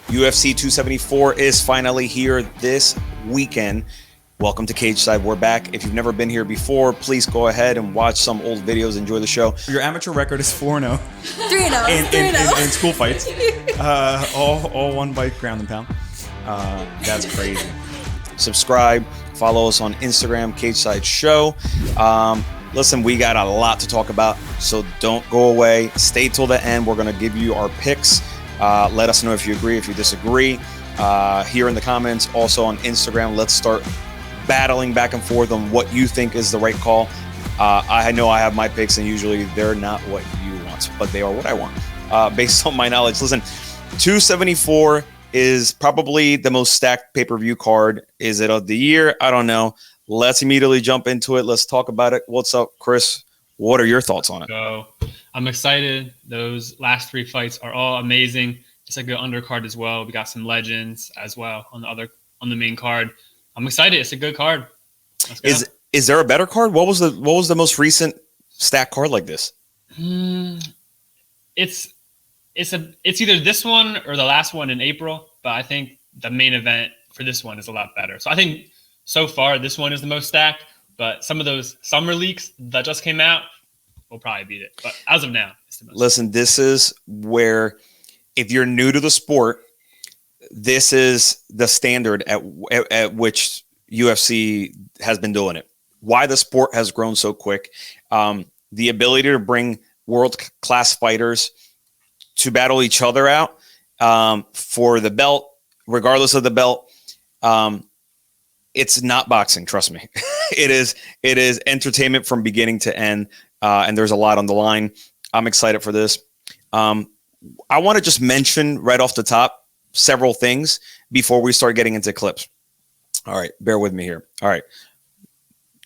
UFC 274 is finally here this weekend. Welcome to Cageside. We're back. If you've never been here before, please go ahead and watch some old videos. Enjoy the show. Your amateur record is 4-0. 3-0. In school fights. All won by ground and pound. That's crazy. Subscribe. Follow us on Instagram, Cageside Show. Listen, we got a lot to talk about, so don't go away. Stay till the end. We're going to give you our picks. Let us know if you agree, if you disagree. Here in the comments, also on Instagram. Let's start battling back and forth on what you think is the right call. I know I have my picks, and usually they're not what you want, but they are what I want, based on my knowledge. Listen, 274 is probably the most stacked pay-per-view card. Is it of the year? I don't know. Let's immediately jump into it. Let's talk about it. What's up, Chris? What are your thoughts on it? So I'm excited. Those last three fights are all amazing. It's a good undercard as well. We got some legends as well on the main card. I'm excited. It's a good card. Let's go. Is there a better card? What was the most recent stack card like this? It's either this one or the last one in April, but I think the main event for this one is a lot better. So I think so far this one is the most stacked, but some of those summer leaks that just came out will probably beat it. But as of now, it's the most. Listen, this is where, if you're new to the sport, this is the standard at which UFC has been doing it. Why the sport has grown so quick. The ability to bring world-class fighters to battle each other out for the belt, regardless of the belt. It's not boxing, trust me. It is entertainment from beginning to end, and there's a lot on the line. I'm excited for this. I want to just mention right off the top several things before we start getting into clips. All right, bear with me here. All right.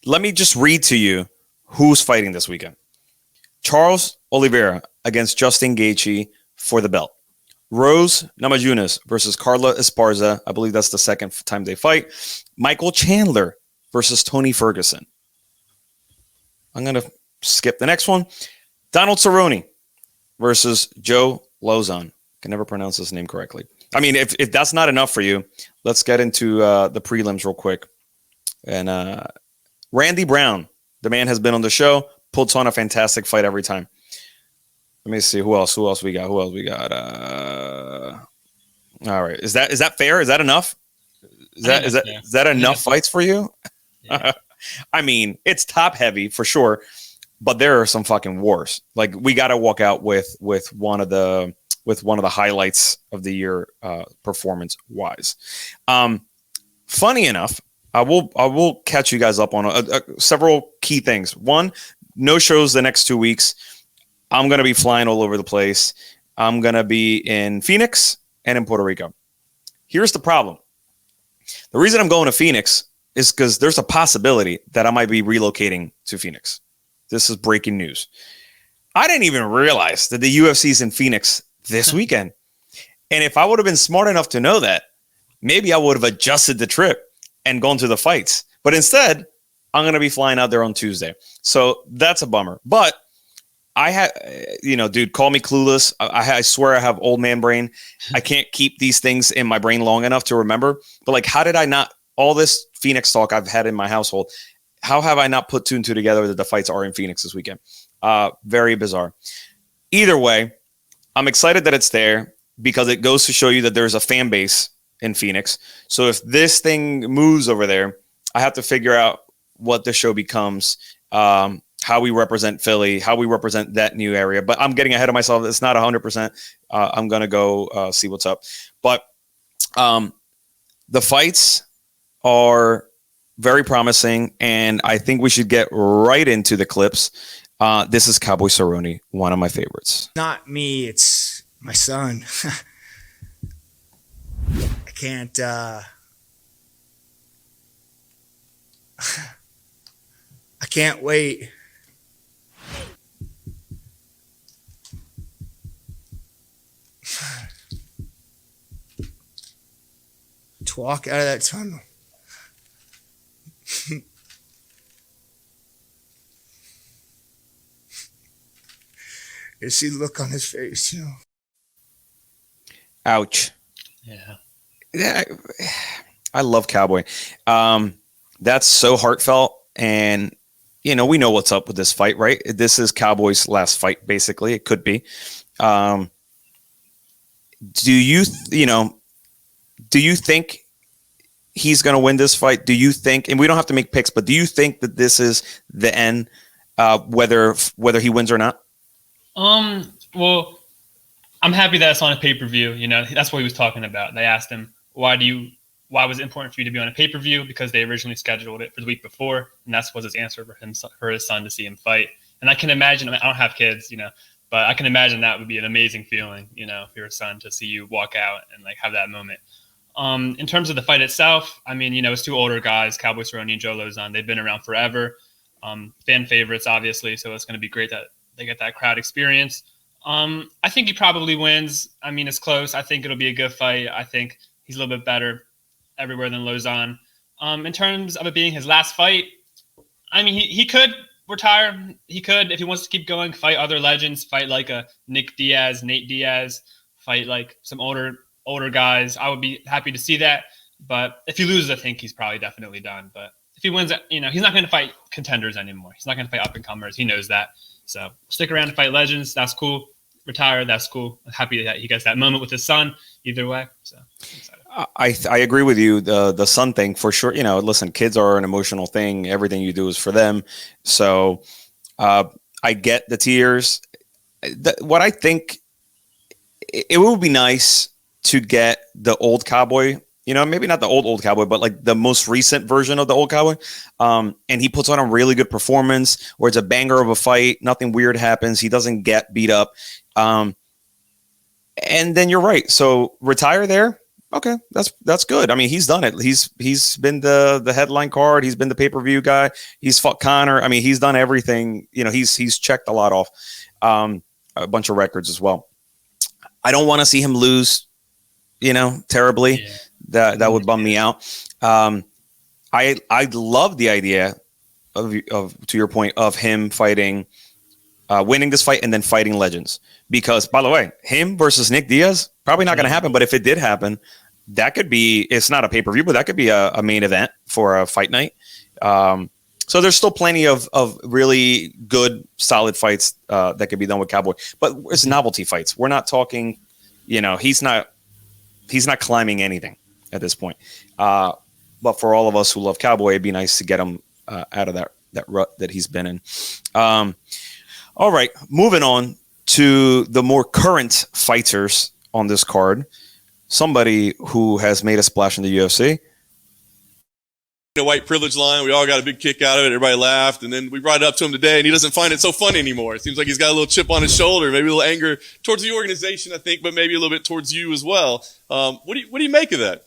Let me just read to you who's fighting this weekend. Charles Oliveira against Justin Gaethje for the belt. Rose Namajunas versus Carla Esparza. I believe that's the second time they fight. Michael Chandler versus Tony Ferguson. I'm going to skip the next one. Donald Cerrone versus Joe Lozon. Can never pronounce his name correctly. I mean, if that's not enough for you, let's get into the prelims real quick. And Randy Brown, the man has been on the show, puts on a fantastic fight every time. Let me see who else we got. All right, is that fair? Is that enough? Is that enough fights for you? Yeah. I mean, it's top heavy for sure, but there are some fucking wars. Like, we got to walk out with one of the highlights of the year, performance wise. Funny enough, I will catch you guys up on several key things. One, no shows the next 2 weeks. I'm going to be flying all over the place. I'm going to be in Phoenix and in Puerto Rico. Here's the problem. The reason I'm going to Phoenix is because there's a possibility that I might be relocating to Phoenix. This is breaking news. I didn't even realize that the UFC's in Phoenix this weekend. And if I would have been smart enough to know that, maybe I would have adjusted the trip and gone to the fights. But instead, I'm going to be flying out there on Tuesday. So that's a bummer. But I had, dude, call me clueless. I swear I have old man brain. I can't keep these things in my brain long enough to remember. But like, how did I not, all this Phoenix talk I've had in my household, how have I not put two and two together that the fights are in Phoenix this weekend? Very bizarre. Either way, I'm excited that it's there because it goes to show you that there's a fan base in Phoenix. So if this thing moves over there, I have to figure out what the show becomes, how we represent Philly, how we represent that new area. But I'm getting ahead of myself. It's not 100%. I'm going to go see what's up. But the fights are very promising, and I think we should get right into the clips. This is Cowboy Cerrone, one of my favorites. Not me, it's my son. I can't I can't wait to walk out of that tunnel. You see the look on his face, Ouch. Yeah, I love Cowboy. That's so heartfelt, and we know what's up with this fight, right? This is Cowboy's last fight, basically. It could be. Do you, do you think he's going to win this fight? Do you think, and we don't have to make picks, but do you think that this is the end, whether he wins or not? Well, I'm happy that it's on a pay-per-view. That's what he was talking about. They asked him, why was it important for you to be on a pay-per-view? Because they originally scheduled it for the week before, and that's was his answer for his son to see him fight. And I can imagine, I don't have kids, but I can imagine that would be an amazing feeling, for your son to see you walk out and like have that moment. In terms of the fight itself, I mean, it's two older guys, Cowboy Cerrone and Joe Lozon. They've been around forever. Fan favorites, obviously, so it's going to be great that they get that crowd experience. I think he probably wins. I mean, it's close. I think it'll be a good fight. I think he's a little bit better everywhere than Lozon. In terms of it being his last fight, I mean, he could retire. He could, if he wants to keep going, fight other legends, fight like a Nick Diaz, Nate Diaz, fight like some older guys. I would be happy to see that. But if he loses, I think he's probably definitely done. But if he wins, he's not going to fight contenders anymore. He's not going to fight up-and-comers. He knows that. So stick around to fight legends. That's cool. Retire. That's cool. I'm happy that he gets that moment with his son. Either way. So I agree with you. The son thing for sure. Listen, kids are an emotional thing. Everything you do is for them. So I get the tears. What I think it would be nice to get the old Cowboy, maybe not the old Cowboy, but like the most recent version of the old Cowboy. And he puts on a really good performance where it's a banger of a fight. Nothing weird happens. He doesn't get beat up. And then you're right. So retire there. Okay. That's good. I mean, he's done it. He's been the headline card. He's been the pay-per-view guy. He's fought Connor. I mean, he's done everything. He's checked a lot off, a bunch of records as well. I don't want to see him lose, terribly. Yeah. That would bum me out. I love the idea of to your point of him fighting, winning this fight and then fighting legends. Because by the way, him versus Nick Diaz probably not going to happen. But if it did happen, that could be. It's not a pay-per-view, but that could be a main event for a fight night. So there's still plenty of really good, solid fights that could be done with Cowboy. But it's novelty fights. We're not talking. He's not climbing anything at this point. But for all of us who love Cowboy, it'd be nice to get him out of that rut that he's been in. All right, moving on to the more current fighters on this card. Somebody who has made a splash in the UFC. The white privilege line, we all got a big kick out of it. Everybody laughed, and then we brought it up to him today, and he doesn't find it so fun anymore. It seems like he's got a little chip on his shoulder, maybe a little anger towards the organization, I think, but maybe a little bit towards you as well. What do you make of that?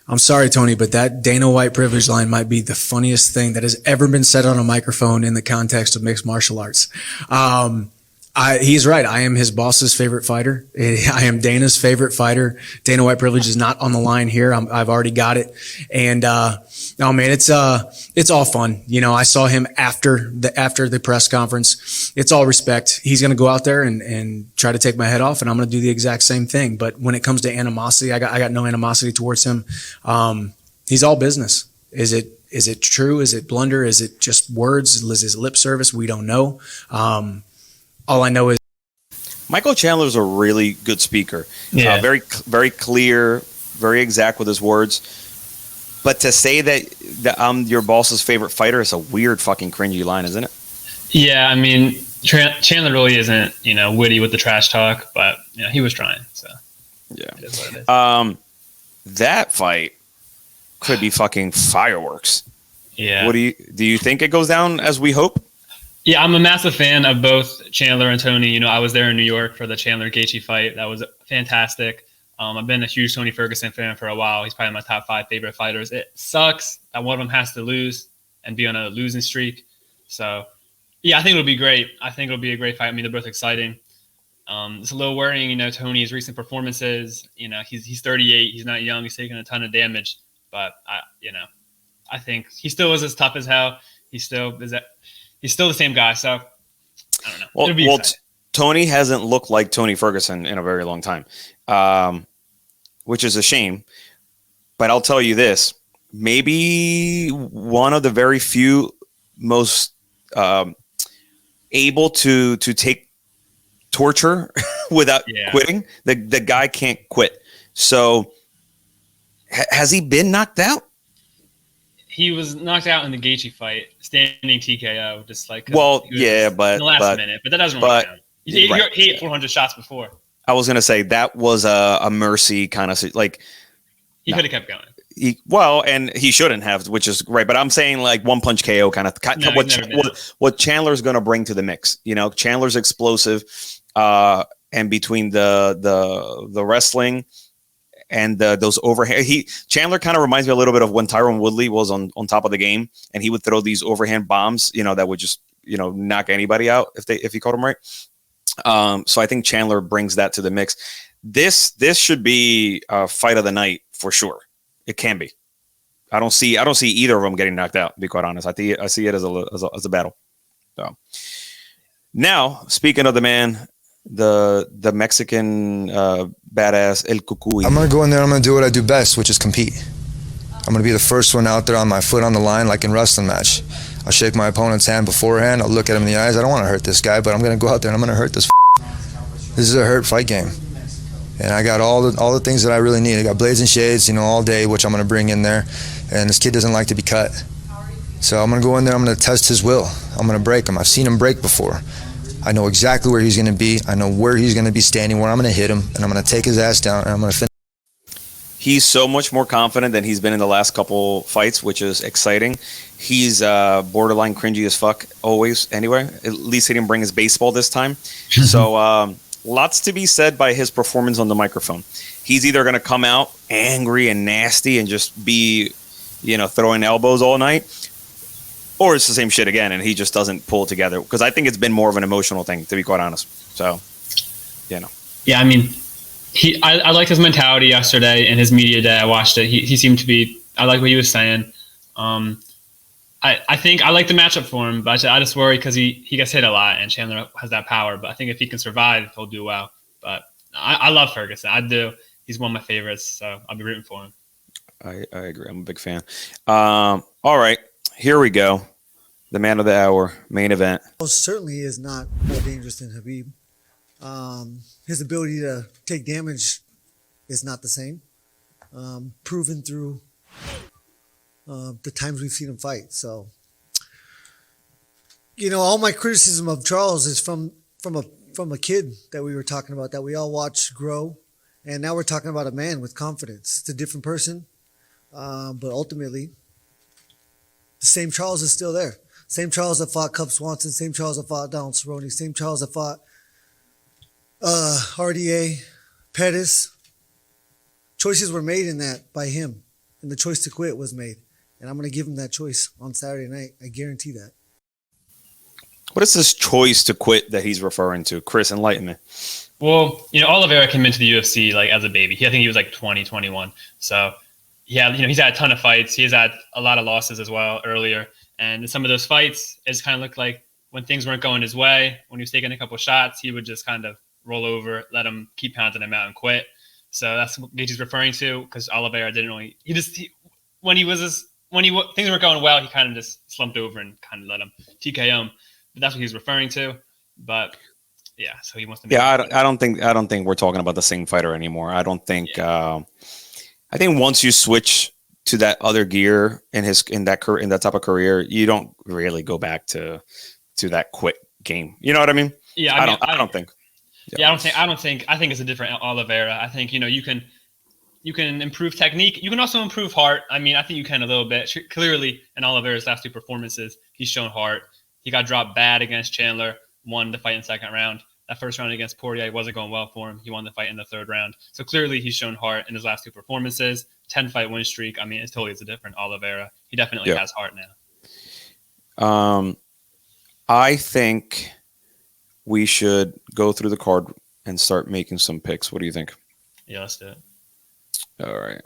I'm sorry, Tony, but that Dana White privilege line might be the funniest thing that has ever been said on a microphone in the context of mixed martial arts. He's right. I am his boss's favorite fighter. I am Dana's favorite fighter. Dana White privilege is not on the line here. I've already got it. And, no, man, it's all fun. I saw him after the press conference. It's all respect. He's going to go out there and try to take my head off, and I'm going to do the exact same thing. But when it comes to animosity, I got no animosity towards him. He's all business. Is it true? Is it blunder? Is it just words? Is it lip service? We don't know. All I know is Michael Chandler's a really good speaker. Yeah. Very, very clear, very exact with his words. But to say that I'm your boss's favorite fighter is a weird fucking cringy line, isn't it? Yeah, I mean, Chandler really isn't, witty with the trash talk, but he was trying. So yeah, it is what it is. That fight could be fucking fireworks. Yeah. What do you think it goes down as we hope? Yeah, I'm a massive fan of both Chandler and Tony. I was there in New York for the Chandler Gaethje fight. That was fantastic. I've been a huge Tony Ferguson fan for a while. He's probably my top 5 favorite fighters. It sucks that one of them has to lose and be on a losing streak. So, yeah, I think it'll be great. I think it'll be a great fight. I mean, they're both exciting. It's a little worrying, Tony's recent performances. He's 38. He's not young. He's taking a ton of damage. But, I think he still is as tough as hell. He's still the same guy. So, I don't know. Well, it'll be exciting. Tony hasn't looked like Tony Ferguson in a very long time. which is a shame. But I'll tell you this: maybe one of the very few most able to take torture without quitting. The guy can't quit. So has he been knocked out? He was knocked out in the Gaethje fight, standing TKO, just like but in the last minute. But that doesn't really count. He hit 400 shots before. I was gonna say that was a mercy kind of like. He could have kept going. And he shouldn't have, which is right. But I'm saying like one punch KO kind of what Chandler's going to bring to the mix. You know, Chandler's explosive, and between the wrestling and those overhand, Chandler kind of reminds me a little bit of when Tyron Woodley was on top of the game, and he would throw these overhand bombs, you know, that would just knock anybody out if he caught him right. So I think Chandler brings that to the mix. This should be a fight of the night for sure. It can be. I don't see either of them getting knocked out, to be quite honest. I see it as a battle. So now, speaking of the man, the Mexican badass El Cucuy. I'm gonna go in there. I'm gonna do what I do best, which is compete. I'm gonna be the first one out there on my foot on the line, like in wrestling match. I'll shake my opponent's hand beforehand. I'll look at him in the eyes. I don't want to hurt this guy, but I'm gonna go out there and I'm gonna hurt this. This is a hurt fight game. And I got all the things that I really need. I got blades and shades, all day, which I'm going to bring in there. And this kid doesn't like to be cut. So I'm going to go in there. I'm going to test his will. I'm going to break him. I've seen him break before. I know exactly where he's going to be. I know where he's going to be standing, where I'm going to hit him. And I'm going to take his ass down, and I'm going to finish. He's so much more confident than he's been in the last couple fights, which is exciting. He's borderline cringy as fuck always anyway. At least he didn't bring his baseball this time. So lots to be said by his performance on the microphone. He's either going to come out angry and nasty and just be, throwing elbows all night, or it's the same shit again and he just doesn't pull it together. Because I think it's been more of an emotional thing, to be quite honest. So, Yeah, I mean, I liked his mentality yesterday in his media day. I watched it. He seemed to be. I like what he was saying. I think I like the matchup for him, but I just worry because he gets hit a lot, and Chandler has that power. But I think if he can survive, he'll do well. But I love Ferguson. I do. He's one of my favorites, so I'll be rooting for him. I agree. I'm a big fan. All right, here we go. The man of the hour, main event. Well, certainly is not more dangerous than Khabib. His ability to take damage is not the same. Proven through the times we've seen him fight. So, all my criticism of Charles is from a kid that we were talking about, that we all watched grow, and now we're talking about a man with confidence. It's a different person, but ultimately, the same Charles is still there. Same Charles that fought Cub Swanson, same Charles that fought Donald Cerrone, same Charles that fought RDA, Pettis. Choices were made in that by him, and the choice to quit was made. And I'm going to give him that choice on Saturday night. I guarantee that. What is this choice to quit that he's referring to? Chris, enlighten me. Well, Oliveira came into the UFC like as a baby. I think he was like 20, 21. So, yeah, he's had a ton of fights. He's had a lot of losses as well earlier. And in some of those fights, it just kind of looked like when things weren't going his way, when he was taking a couple shots, he would just kind of roll over, let him keep pounding him out and quit. So that's what Gaethje's referring to, because Oliveira didn't really. When things weren't going well, he kind of just slumped over and kind of let him TKO him. But that's what he's referring to. But yeah, so he wants to. Yeah, I don't think we're talking about the same fighter anymore. I don't think. Yeah. I think once you switch to that other gear in that type of career, you don't really go back to that quit game. You know what I mean? Yeah, I don't think. Yeah, I think it's a different Oliveira. I think you can improve technique. You can also improve heart. I mean, I think you can a little bit. Clearly, in Oliveira's last two performances, he's shown heart. He got dropped bad against Chandler, won the fight in the second round. That first round against Poirier wasn't going well for him. He won the fight in the third round. So clearly, he's shown heart in his last two performances. 10-fight win streak. I mean, it's a different Oliveira. He definitely has heart now. I think we should go through the card and start making some picks. What do you think? Yeah, let's do it. All right.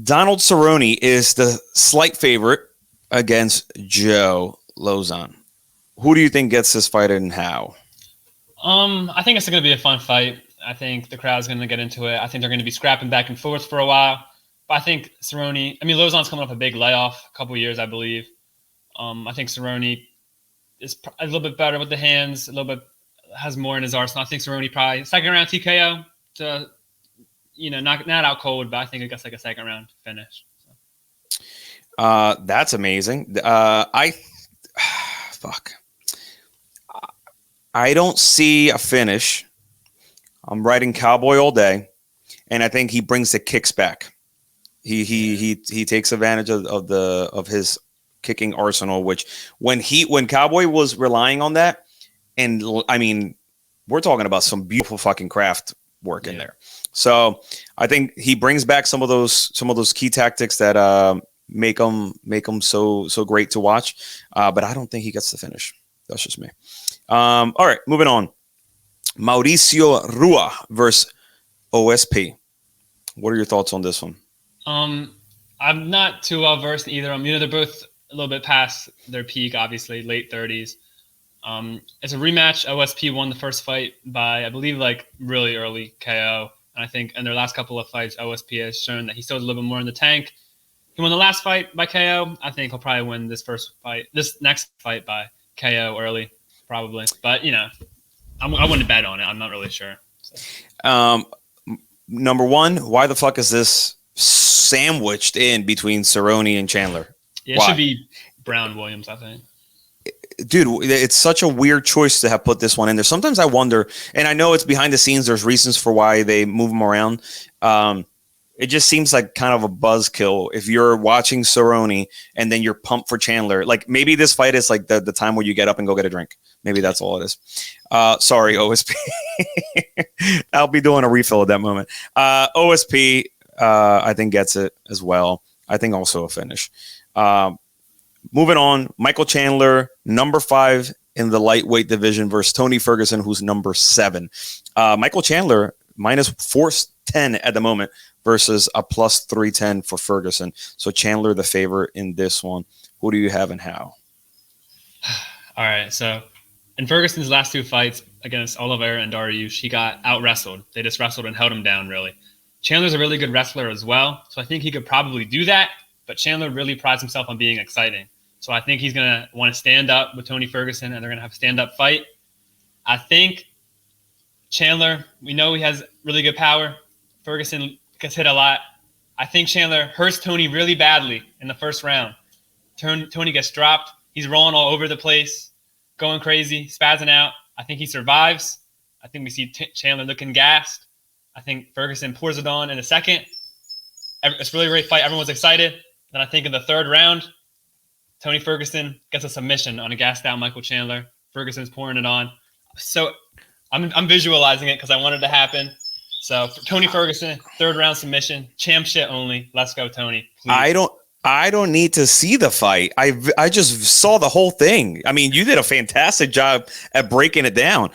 Donald Cerrone is the slight favorite against Joe Lozon. Who do you think gets this fight and how? I think it's going to be a fun fight. I think the crowd's going to get into it. I think they're going to be scrapping back and forth for a while. But I think Cerrone, Lauzon's coming off a big layoff, a couple years, I believe. I think Cerrone is a little bit better with the hands, a little bit has more in his arsenal. I think Cerrone probably second round TKO to, not out cold, but I think it gets like a second round finish. So. That's amazing. Fuck. I don't see a finish. I'm writing Cowboy all day, and I think he brings the kicks back. He takes advantage of his kicking arsenal, which when Cowboy was relying on that, and I mean, we're talking about some beautiful fucking craft work in there. So I think he brings back some of those key tactics that make him so great to watch. But I don't think he gets the finish. That's just me. All right, moving on. Mauricio Rua versus OSP. What are your thoughts on this one? I'm not too well versed in either of them. They're both a little bit past their peak, obviously, late 30s. It's a rematch. OSP won the first fight by, I believe, like really early KO. And I think in their last couple of fights, OSP has shown that he still has a little bit more in the tank. He won the last fight by KO. I think he'll probably win this next fight by KO early, probably. But, I wouldn't bet on it. I'm not really sure. So. Number one, why the fuck is this sandwiched in between Cerrone and Chandler? Yeah, it should be Brown Williams, I think. Dude, it's such a weird choice to have put this one in there. Sometimes I wonder, and I know it's behind the scenes, there's reasons for why they move them around. It just seems like kind of a buzzkill if you're watching Cerrone and then you're pumped for Chandler. Like maybe this fight is like the time where you get up and go get a drink. Maybe that's all it is. Sorry, OSP. I'll be doing a refill at that moment. OSP, I think, gets it as well. I think also a finish. Moving on, Michael Chandler, number 5 in the lightweight division versus Tony Ferguson, who's number 7. Michael Chandler, minus 410 at the moment versus a plus 310 for Ferguson. So Chandler, the favorite in this one. Who do you have and how? All right, so in Ferguson's last 2 fights against Oliveira and Dariush, he got out-wrestled. They just wrestled and held him down, really. Chandler's a really good wrestler as well, so I think he could probably do that, but Chandler really prides himself on being exciting. So I think he's going to want to stand up with Tony Ferguson, and they're going to have a stand-up fight. I think Chandler, we know he has really good power. Ferguson gets hit a lot. I think Chandler hurts Tony really badly in the first round. Tony gets dropped. He's rolling all over the place, going crazy, spazzing out. I think he survives. I think we see Chandler looking gassed. I think Ferguson pours it on in a second. It's a really great fight. Everyone's excited. Then I think in the third round, Tony Ferguson gets a submission on a gassed out Michael Chandler. Ferguson's pouring it on. So I'm visualizing it because I want it to happen. So for Tony Ferguson, third round submission, champ shit only. Let's go, Tony. Please. I don't need to see the fight. I just saw the whole thing. I mean, you did a fantastic job at breaking it down.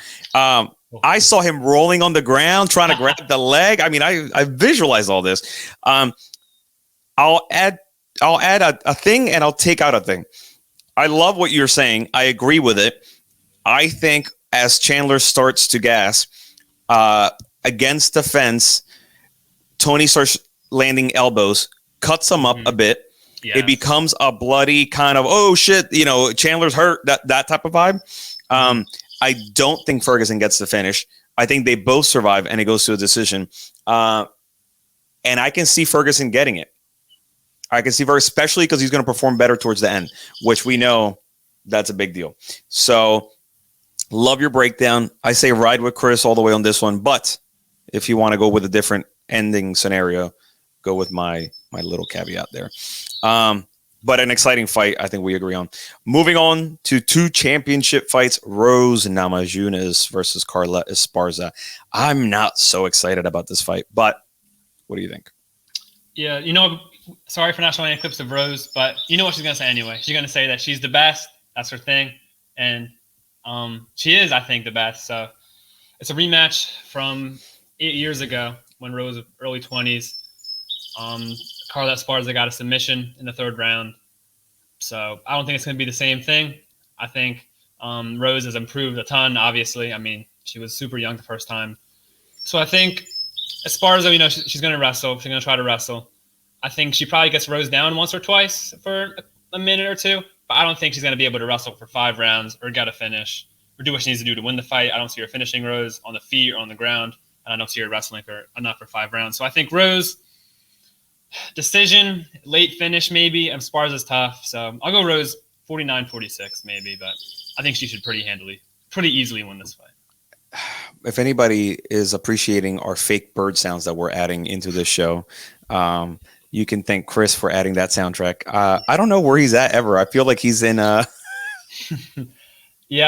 I saw him rolling on the ground, trying to grab the leg. I mean, I visualized all this. I'll add a thing and I'll take out a thing. I love what you're saying. I agree with it. I think as Chandler starts to gas against the fence, Tony starts landing elbows, cuts him up a bit. Yes. It becomes a bloody kind of, oh shit, Chandler's hurt, that type of vibe. I don't think Ferguson gets the finish. I think they both survive and it goes to a decision. And I can see Ferguson getting it. I can see especially because he's going to perform better towards the end, which we know that's a big deal. So love your breakdown. I say ride with Chris all the way on this one. But if you want to go with a different ending scenario, go with my little caveat there. But an exciting fight, I think we agree on. Moving on to 2 championship fights, Rose Namajunas versus Carla Esparza. I'm not so excited about this fight, but what do you think? Yeah, sorry for not showing any clips of Rose, but you know what she's going to say anyway. She's going to say that she's the best. That's her thing. And she is, I think, the best. So it's a rematch from 8 years ago when Rose was early 20s. Carla Esparza got a submission in the third round. So I don't think it's going to be the same thing. I think Rose has improved a ton, obviously. I mean, she was super young the first time So I think Esparza, she's going to wrestle. She's going to try to wrestle. I think she probably gets Rose down once or twice for a minute or two, but I don't think she's going to be able to wrestle for 5 rounds or get a finish or do what she needs to do to win the fight. I don't see her finishing Rose on the feet or on the ground, and I don't see her wrestling for enough for 5 rounds. So I think Rose, decision, late finish maybe, and Esparza's tough. So I'll go Rose 49-46 maybe, but I think she should pretty easily win this fight. If anybody is appreciating our fake bird sounds that we're adding into this show, you can thank Chris for adding that soundtrack. I don't know where he's at ever. I feel like he's in. Yeah,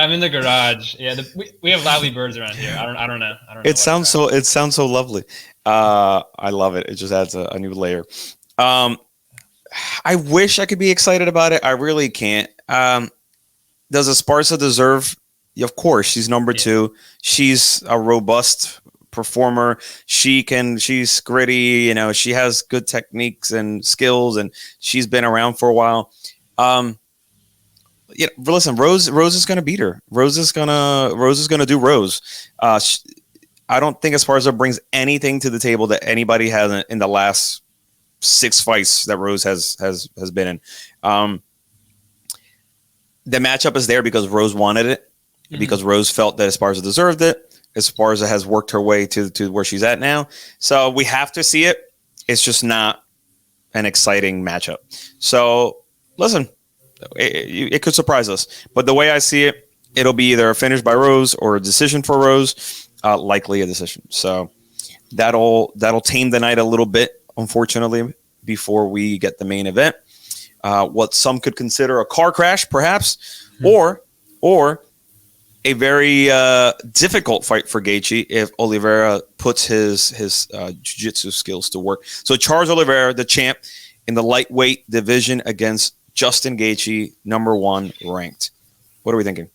I'm in the garage. Yeah, we have lively birds around here. I don't know. It sounds so lovely. I love it. It just adds a new layer. I wish I could be excited about it. I really can't. Does Esparza deserve? Of course, she's number 2. She's a robust performer. She's gritty. She has good techniques and skills, and she's been around for a while. Listen, Rose is going to beat her. Rose is going to do Rose. I don't think Esparza brings anything to the table that anybody has in the last 6 fights that Rose has been in. The matchup is there because Rose wanted it. Because Rose felt that Esparza deserved it. Esparza has worked her way to where she's at now. So we have to see it. It's just not an exciting matchup. So listen, it could surprise us. But the way I see it, it'll be either a finish by Rose or a decision for Rose, likely a decision. So that'll tame the night a little bit, unfortunately, before we get the main event. What some could consider a car crash, perhaps, or a very difficult fight for Gaethje if Oliveira puts his jiu-jitsu skills to work. So Charles Oliveira, the champ in the lightweight division against Justin Gaethje, number 1 ranked. What are we thinking?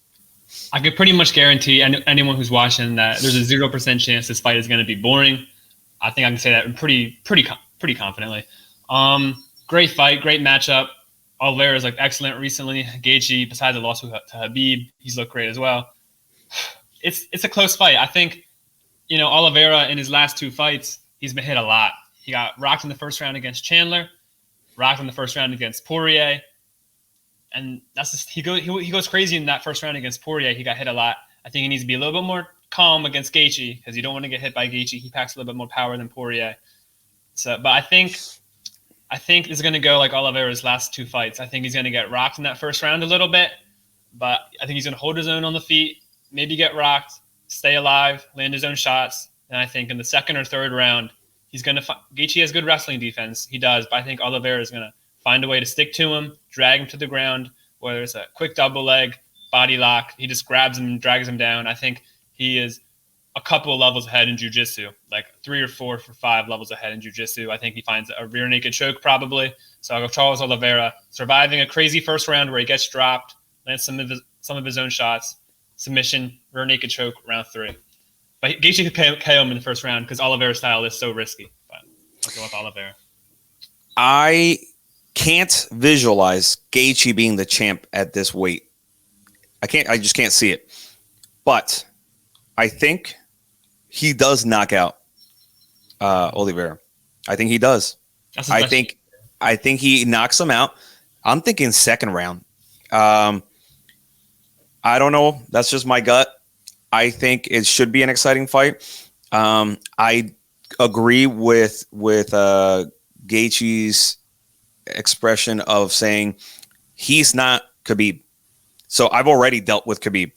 I could pretty much guarantee anyone who's watching that there's a 0% chance this fight is going to be boring. I think I can say that pretty confidently. Great fight, great matchup. Oliveira is excellent recently. Gaethje, besides the loss to Habib, he's looked great as well. It's a close fight. I think, Oliveira in his last 2 fights, he's been hit a lot. He got rocked in the first round against Chandler, rocked in the first round against Poirier, and that's just he goes crazy in that first round against Poirier. He got hit a lot. I think he needs to be a little bit more calm against Gaethje because you don't want to get hit by Gaethje. He packs a little bit more power than Poirier. So, but I think it's going to go like Oliveira's last 2 fights. I think he's going to get rocked in that first round a little bit, but I think he's going to hold his own on the feet, maybe get rocked, stay alive, land his own shots. And I think in the second or third round, he's going to Gaethje has good wrestling defense. He does, but I think Oliveira is going to find a way to stick to him, drag him to the ground, whether it's a quick double leg, body lock. He just grabs him and drags him down. I think he is a couple of levels ahead in jiu-jitsu, like 3 or 4 or 5 levels ahead in jiu-jitsu. I think he finds a rear naked choke probably. So I'll go Charles Oliveira, surviving a crazy first round where he gets dropped, lands some of his own shots, submission, rear naked choke, round 3. But Gaethje could KO him in the first round because Oliveira's style is so risky. But I'll go with Oliveira. I can't visualize Gaethje being the champ at this weight. I just can't see it. But I think he does knock out Oliveira. I think he does. I think he knocks him out. I'm thinking second round. I don't know. That's just my gut. I think it should be an exciting fight. I agree with Gaethje's expression of saying he's not Khabib. So I've already dealt with Khabib.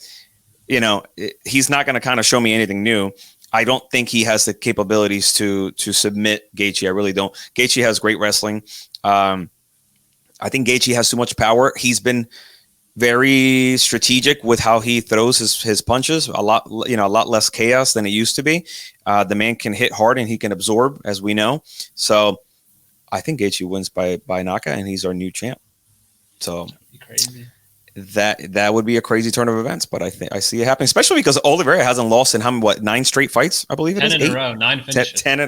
He's not going to kind of show me anything new. I don't think he has the capabilities to submit Gaethje. I really don't. Gaethje has great wrestling. I think Gaethje has too much power. He's been very strategic with how he throws his punches. A lot less chaos than it used to be. The man can hit hard and he can absorb, as we know. So I think Gaethje wins by knockout, and he's our new champ. So that'd be crazy. That would be a crazy turn of events, but I see it happening, especially because Oliveira hasn't lost in 9 straight fights, I believe it 10 is. 10 in a row, 9 finishes. 10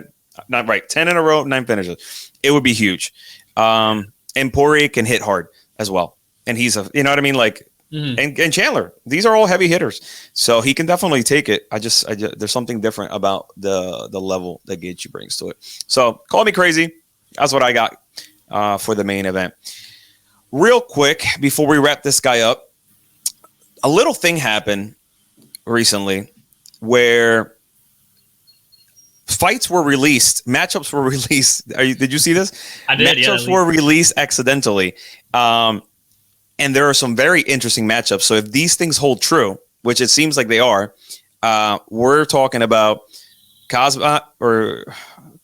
in a row, 9 finishes. It would be huge. And Poirier can hit hard as well. And he's you know what I mean? Like, and Chandler. These are all heavy hitters, so he can definitely take it. I just there's something different about the level that Gaethje brings to it. So call me crazy. That's what I got for the main event. Real quick before we wrap this guy up, a little thing happened recently where fights were released, matchups were released. Did you see this? I did. Matchups were released accidentally. And there are some very interesting matchups. So if these things hold true, which it seems like they are, we're talking about Kazma, or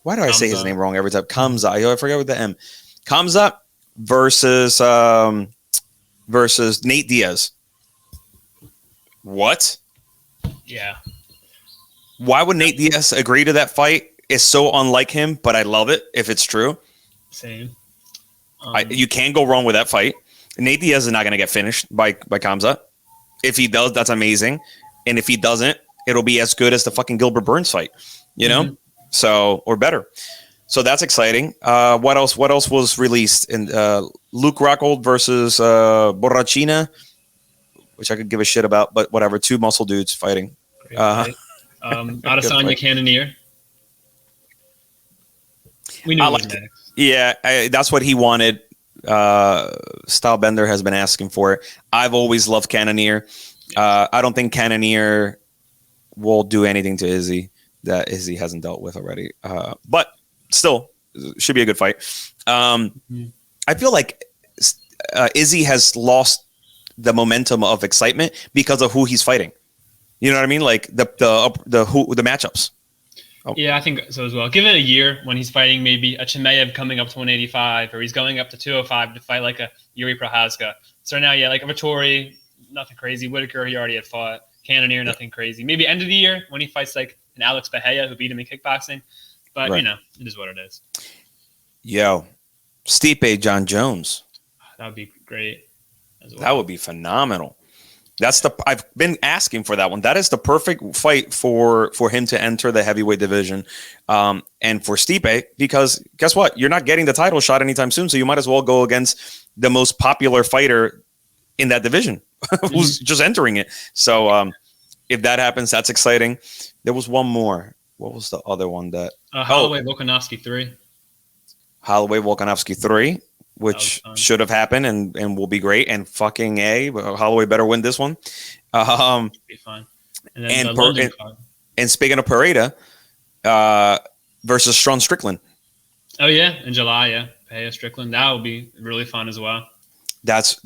why do I say his name wrong every time? Kamza. I forget what the M. Kamza versus Nate Diaz. What? Yeah. Why would Nate Diaz agree to that fight? It's so unlike him, but I love it if it's true. Same. You can't go wrong with that fight. Nate Diaz is not going to get finished by Kamza. If he does, that's amazing. And if he doesn't, it'll be as good as the fucking Gilbert Burns fight, you know? So, or better. So that's exciting. What else was released? In Luke Rockhold versus Borrachina, which I could give a shit about, but whatever. Two muscle dudes fighting. Adesanya Cannonier. We knew it was next. Yeah, that's what he wanted. Stylebender has been asking for it. I've always loved Cannonier. I don't think Cannonier will do anything to Izzy that Izzy hasn't dealt with already. But still, should be a good fight. I feel like Izzy has lost the momentum of excitement because of who he's fighting. You know what I mean? Like the matchups. Oh. Yeah, I think so as well. Give it a year when he's fighting maybe a Chimaev coming up to 185, or he's going up to 205 to fight like a Yuri Prochazka. So now, yeah, like a Vettori, nothing crazy. Whitaker, he already had fought. Cannonier, nothing crazy. Maybe end of the year when he fights like an Alex Bahia who beat him in kickboxing. But, you know, it is what it is. Yo, Stipe John Jones. That would be great as well. That would be phenomenal. I've been asking for that one. That is the perfect fight for him to enter the heavyweight division, and for Stipe, because guess what? You're not getting the title shot anytime soon, so you might as well go against the most popular fighter in that division, who's just entering it. So if that happens, that's exciting. There was one more. What was the other one that? Holloway Volkanovski 3. Holloway Volkanovski 3. Which should have happened and will be great. And fucking Holloway better win this one. Be fine. And speaking of Pereira, versus Sean Strickland. Oh yeah, in July, yeah, Pereira Strickland. That will be really fun as well. That's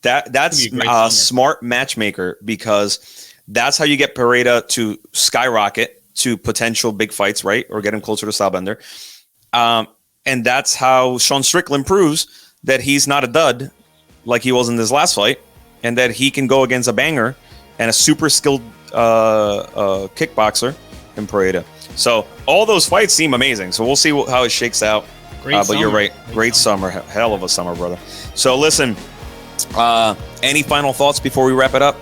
a smart matchmaker, because that's how you get Pereira to skyrocket to potential big fights, right? Or get him closer to Stylebender. And that's how Sean Strickland proves that he's not a dud like he was in this last fight, and that he can go against a banger and a super skilled kickboxer in Pereira. So all those fights seem amazing. So we'll see how it shakes out. But you're right. Great summer. Hell of a summer, brother. So listen, any final thoughts before we wrap it up?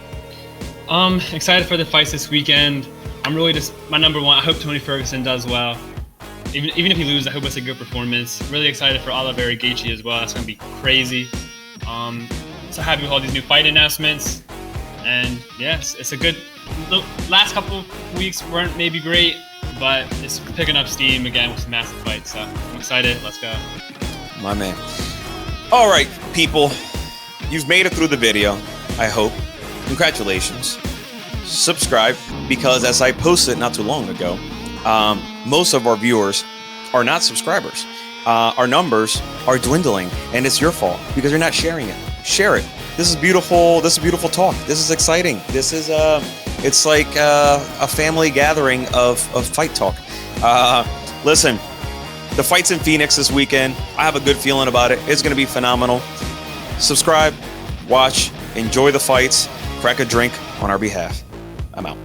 Excited for the fights this weekend. I'm really just my number one. I hope Tony Ferguson does well. Even if he loses, I hope it's a good performance. Really excited for Oliveira Gaethje as well. That's going to be crazy. So happy with all these new fight announcements. And yes, it's a good. The last couple weeks weren't maybe great, but it's picking up steam again with some massive fights. So I'm excited. Let's go. My man. All right, people. You've made it through the video, I hope. Congratulations. Subscribe, because as I posted not too long ago, most of our viewers are not subscribers. Our numbers are dwindling, and it's your fault because you're not sharing it. Share it. This is beautiful. This is beautiful talk. This is exciting. This is it's like a family gathering of fight talk. Listen, the fight's in Phoenix this weekend. I have a good feeling about it. It's going to be phenomenal. Subscribe, watch, enjoy the fights, crack a drink on our behalf. I'm out.